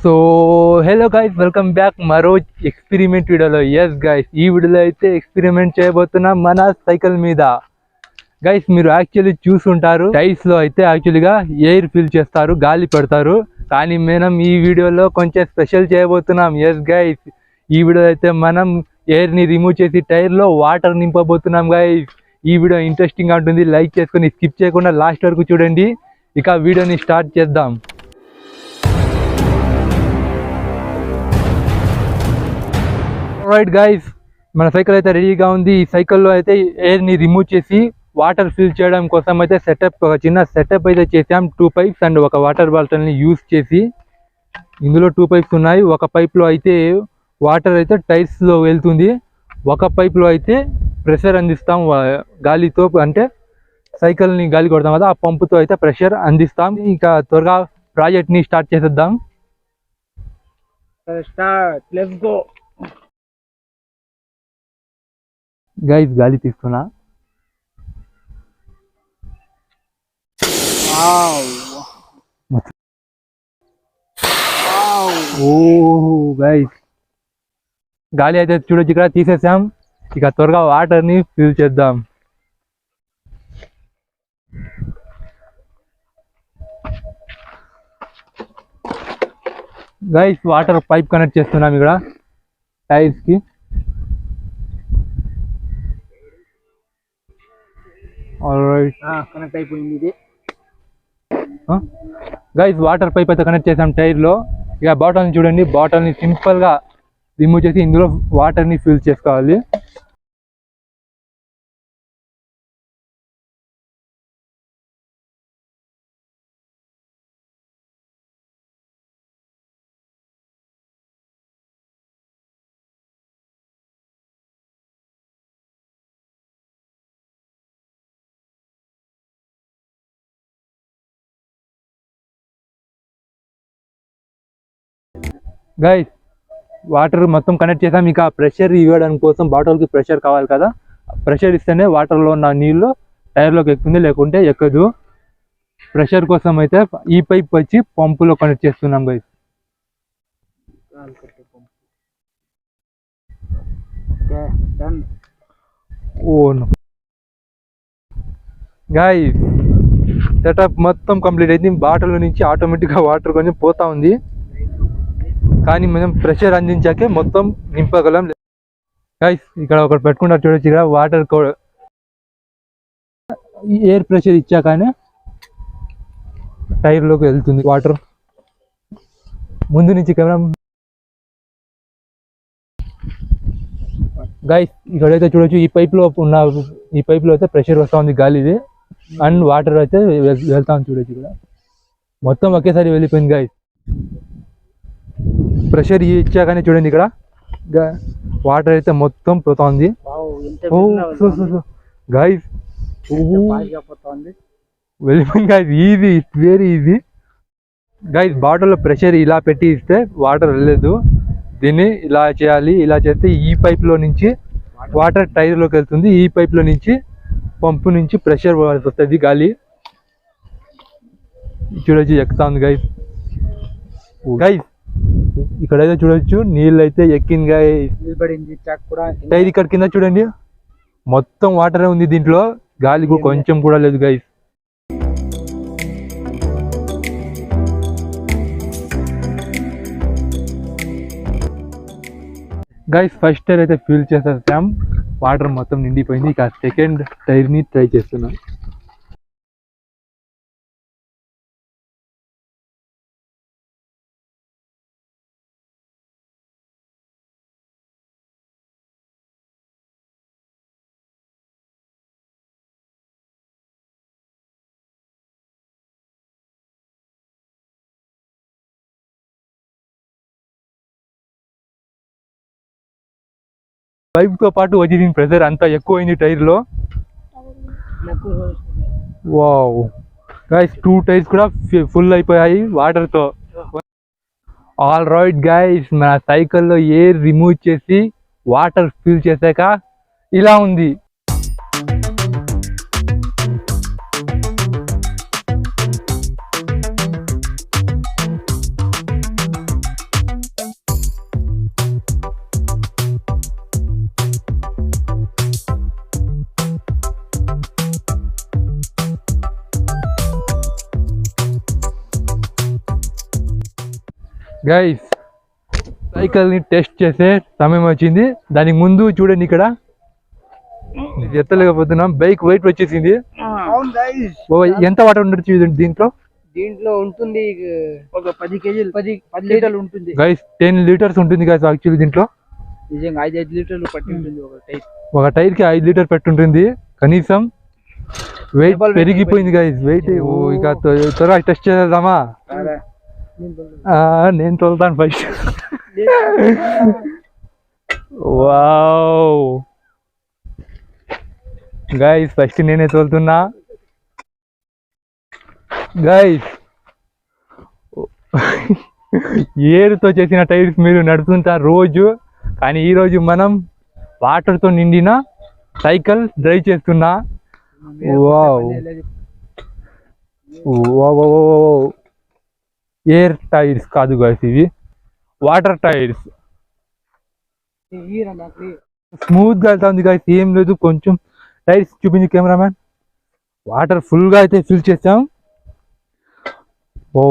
So hello guys, welcome back మరో experiment వీడియోలో. Yes guys, ఈ వీడియోలో అయితే ఎక్స్పెరిమెంట్ చేయబోతున్నాం మన సైకిల్ మీద. గైస్, మీరు యాక్చువల్లీ చూసుంటారు, టైర్స్లో అయితే యాక్చువల్గా ఎయిర్ ఫిల్ చేస్తారు, గాలి పెడతారు. కానీ మనం ఈ వీడియోలో కొంచెం స్పెషల్ చేయబోతున్నాం. ఎస్ గైస్, ఈ వీడియో అయితే మనం ఎయిర్ని రిమూవ్ చేసి టైర్లో వాటర్ నింపబోతున్నాం. గైస్, ఈ వీడియో ఇంట్రెస్టింగ్గా ఉంటుంది, లైక్ చేసుకొని స్కిప్ చేయకుండా లాస్ట్ వరకు చూడండి. ఇక వీడియోని స్టార్ట్ చేద్దాం. రైట్ గైస్, మన సైకిల్ అయితే రెడీగా ఉంది. ఈ సైకిల్లో అయితే ఎయిర్ని రిమూవ్ చేసి వాటర్ ఫిల్ చేయడం కోసం అయితే ఒక చిన్న సెటప్ అయితే చేసాం. 2 పైప్స్ అండ్ ఒక వాటర్ బాటిల్ని యూజ్ చేసి, ఇందులో 2 పైప్స్ ఉన్నాయి. ఒక పైప్లో అయితే వాటర్ అయితే టైర్స్లో వెళ్తుంది, ఒక పైప్లో అయితే ప్రెషర్ అందిస్తాం గాలితో, అంటే సైకిల్ని గాలి కొడతాం కదా, ఆ పంపుతో అయితే ప్రెషర్ అందిస్తాం. ఇక త్వరగా ప్రాజెక్ట్ని స్టార్ట్ చేసేద్దాం. లెట్స్ గో గైస్, గాలి తీస్తున్నా. ఓ గైస్, గాలి అయితే చూడొచ్చు, ఇక్కడ తీసేసాం. ఇక త్వరగా వాటర్ని ఫిల్ చేద్దాం. గైస్, వాటర్ పైప్ కనెక్ట్ చేస్తున్నాం ఇక్కడ టైర్స్కి. కనెక్ట్ అయిపోయింది ఇది. గైస్, వాటర్ పైప్ అయితే కనెక్ట్ చేసాం టైర్లో. ఇక బాటిల్ని చూడండి, బాటిల్ని సింపుల్గా రిమూవ్ చేసి ఇందులో వాటర్ని ఫిల్ చేసుకోవాలి. గైస్, వాటర్ మొత్తం కనెక్ట్ చేసాం. ఇక ప్రెషర్ ఇవ్వడానికి కోసం బాటిల్కి ప్రెషర్ కావాలి కదా, ప్రెషర్ ఇస్తేనే వాటర్లో ఉన్న నీళ్ళు టైర్లోకి ఎక్కుతుంది, లేకుంటే ఎక్కదు. ప్రెషర్ కోసం అయితే ఈ పైప్ వచ్చి పంపులో కనెక్ట్ చేస్తున్నాం. గైస్, ఓను గైస్, సెటప్ మొత్తం కంప్లీట్ అయింది. బాటిల్ నుంచి ఆటోమేటిక్గా వాటర్ కొంచెం పోతా ఉంది, కానీ మనం ప్రెషర్ అందించాకే మొత్తం నింపగలం. గైస్, ఇక్కడ ఒకటి పెట్టుకుంటారు చూడొచ్చు, ఇక్కడ వాటర్ ఎయిర్ ప్రెషర్ ఇచ్చాకనే టైర్లోకి వెళ్తుంది వాటర్. ముందు నుంచి కెమెరా. గైస్, ఇక్కడైతే చూడొచ్చు, ఈ పైప్లో అయితే ప్రెషర్ వస్తూ ఉంది గాలిది, అండ్ వాటర్ అయితే వెళ్తా ఉంది చూడొచ్చు. ఇక్కడ మొత్తం ఒకేసారి వెళ్ళిపోయింది. గైస్, ప్రెషర్ ఇచ్చాకనే చూడండి, ఇక్కడ వాటర్ అయితే మొత్తం పోతా ఉంది. గైస్, వెళ్ళిపోయింది guys, easy, it's very easy. Guys, బాటిల్లో ప్రెషర్ ఇలా పెట్టి ఇస్తే వాటర్ వెళ్ళలేదు, దీన్ని ఇలా చేయాలి. ఇలా చేస్తే ఈ పైప్లో నుంచి వాటర్ టైర్లోకి వెళ్తుంది, ఈ పైప్లో నుంచి పంపు నుంచి ప్రెషర్ వస్తుంది గాలి. చూడొచ్చు, ఎక్కుతా ఉంది. గైస్, ఇక్కడైతే చూడొచ్చు, నీళ్ళు అయితే ఎక్కింది. టైర్ ఇక్కడ కింద చూడండి, మొత్తం వాటరే ఉంది దీంట్లో, గాలి కొంచెం కూడా లేదు. గైస్, ఫస్ట్ టైర్ అయితే ఫిల్ చేసేసాం, వాటర్ మొత్తం నిండిపోయింది. ఇక సెకండ్ టైర్ని ట్రై చేస్తున్నాం. పైప్తో పాటు వచ్చి దీని ప్రెషర్ అంతా ఎక్కువైంది టైర్లో. వావ్ గైస్, 2 టైర్స్ కూడా ఫుల్ అయిపోయాయి వాటర్తో. ఆల్ రైట్ గైస్, మన సైకిల్లో ఎయిర్ రిమూవ్ చేసి వాటర్ ఫిల్ చేశాక ఇలా ఉంది. గైస్ సైకిల్ ని టెస్ట్ చేసే సమయం వచ్చింది. దానికి ముందు చూడండి ఇక్కడ ఎత్తలేకపోతున్నాం. బైక్ వెయిట్ వచ్చేసింది. ఎంత వాటర్ ఉండొచ్చు దీంట్లో? దీంట్లో ఉంటుంది ఒక 10 కేజీలు 10 లీటర్లు ఉంటుంది గైస్. 10 లీటర్స్ ఉంటుంది గైస్ యాక్చువల్లీ దీంట్లో. నిజంగా 5 లీటర్లు పట్టి ఉంటుంది ఒక టైర్ కి 5 లీటర్ పెట్టి ఉంటుంది కనీసం. వెయిట్ పెరిగిపోయింది గైస్. వెయిట్ ఇక త్వరగా టెస్ట్ చేద్దామా? నేను తోలుతాను ఫస్ట్. వావ్ గైస్, ఫస్ట్ నేనే తోలుతున్నా గైస్. ఏరుతో చేసిన టైర్స్ మీరు నడుపుతుంటారు రోజు, కానీ ఈరోజు మనం వాటర్తో నిండిన సైకిల్ డ్రైవ్ చేస్తున్నా. వావ్ ఎయిర్ టైర్స్ కాదు గైస్, ఇవి వాటర్ టైర్స్. స్మూత్ గా వెళ్తా ఉంది గైస్, ఏం లేదు. కొంచెం టైర్స్ చూపించి కెమెరామ్యాన్. వాటర్ ఫుల్ గా అయితే ఫిల్ చేసాం. ఓ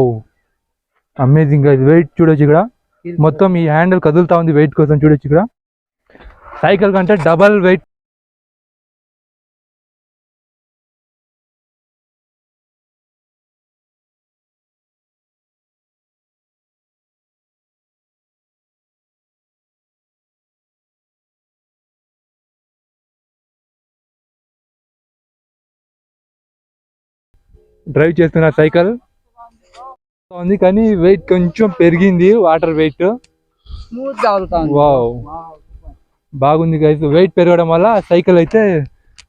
అమేజింగ్ గైస్. వెయిట్ చూడొచ్చు ఇక్కడ, మొత్తం ఈ హ్యాండిల్ కదులుతా ఉంది వెయిట్ కోసం. చూడొచ్చు ఇక్కడ సైకిల్ కంటే డబల్ వెయిట్. డ్రైవ్ చేస్తున్న సైకిల్ ఉంది, కానీ వెయిట్ కొంచెం పెరిగింది. వాటర్ వెయిట్ స్మూత్ గా అవుతుంది. వావ్ బాగుంది గైస్. వెయిట్ పెరగడం వల్ల సైకిల్ అయితే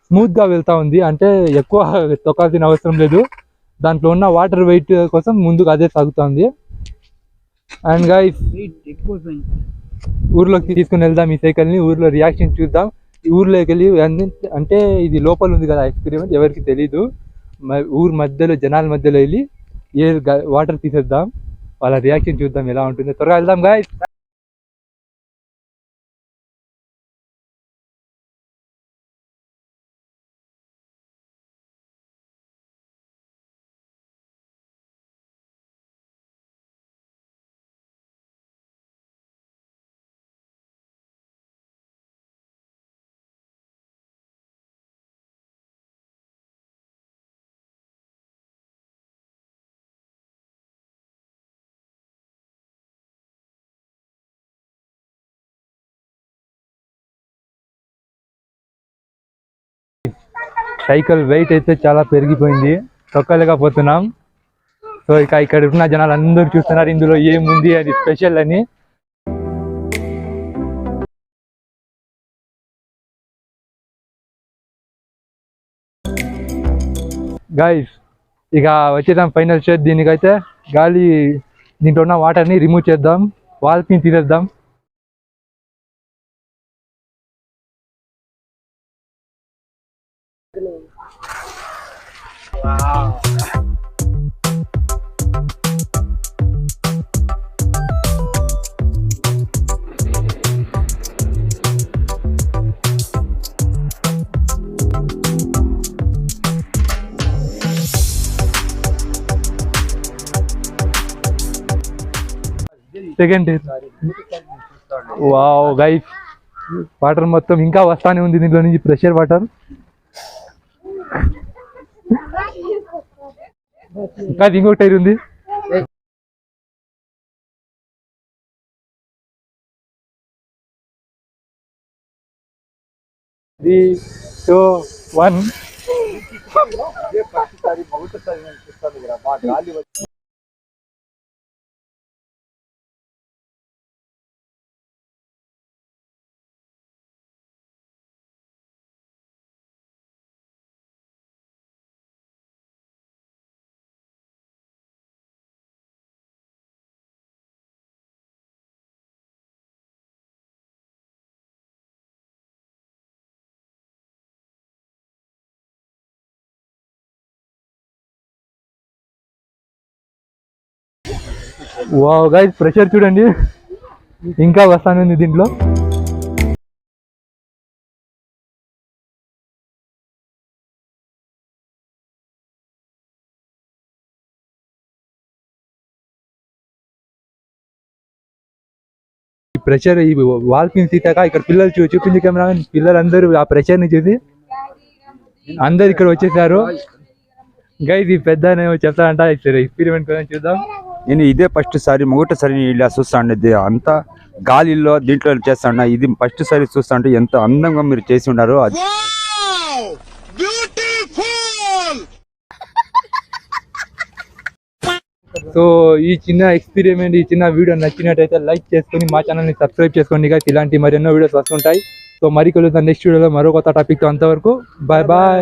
స్మూత్ గా వెళ్తా ఉంది. అంటే ఎక్కువ తొక్కాల్సిన అవసరం లేదు. దాంట్లో ఉన్న వాటర్ వెయిట్ కోసం ముందుకు అదే సాగుతుంది. అండ్ గైస్ ఊర్లోకి తీసుకుని వెళ్దాం ఈ సైకిల్ ని. ఊర్లో రియాక్షన్ చూద్దాం. ఊర్లోకి వెళ్ళి అంటే ఇది లోపల ఉంది కదా ఎక్స్పెరిమెంట్, ఎవరికి తెలీదు. ఊరు మధ్యలో జనాల మధ్యలో వెళ్ళి వాటర్ తీసేద్దాం. వాళ్ళ రియాక్షన్ చూద్దాం ఎలా ఉంటుందో. త్వరగా వెళ్దాం గైస్. సైకిల్ వెయిట్ అయితే చాలా పెరిగిపోయింది, తొక్కలేకపోతున్నాం. సో ఇక ఇక్కడ ఉన్న జనాలు అందరూ చూస్తున్నారు ఇందులో ఏముంది అది స్పెషల్ అని. గైస్ ఇక వచ్చేద్దాం ఫైనల్ స్టేజ్. దీనికైతే గాలి దీంట్లో ఉన్న వాటర్ని రిమూవ్ చేద్దాం, వాల్స్ని తీసేద్దాం. సెకండ్ వావ్ గైస్, వాటర్ మొత్తం ఇంకా వస్తానే ఉంది దీంట్లో నుంచి, ప్రెషర్ వాటర్. ఇంకా ఇంకొక టైర్ ఉంది. 3, 2, 1. వావ్ గైస్, ప్రెషర్ చూడండి ఇంకా వస్తానే దీంట్లో. ప్రెషర్ ఈ వాల్కింగ్ సీతాక ఇక్కడ పిల్లలు చూపింది కెమెరా పిల్లలందరూ ఆ ప్రెషర్ ని చూసి అందరు ఇక్కడ వచ్చేసారు. గైస్ ఈ పెద్ద చెప్తానంట ఎక్స్పెరిమెంట్ కోసం చూద్దాం. నేను ఇదే ఫస్ట్ సారి మొదటిసారి ఇలా చూస్తాండి, అంతా గాలిలో దీంట్లో చేస్తాను. ఇది ఫస్ట్ సారి చూస్తాంటే ఎంత అందంగా మీరు చేసి ఉన్నారు. అది సో ఈ చిన్న ఎక్స్పెరిమెంట్ ఈ చిన్న వీడియో నచ్చినట్టయితే లైక్ చేసుకొని మా ఛానల్ని సబ్స్క్రైబ్ చేసుకోండి. ఇలాంటి మరెన్నో వీడియోస్ వస్తుంటాయి. సో మరి కలుద్దాం నెక్స్ట్ వీడియోలో మరో కొత్త టాపిక్తో. అంతవరకు బాయ్ బాయ్.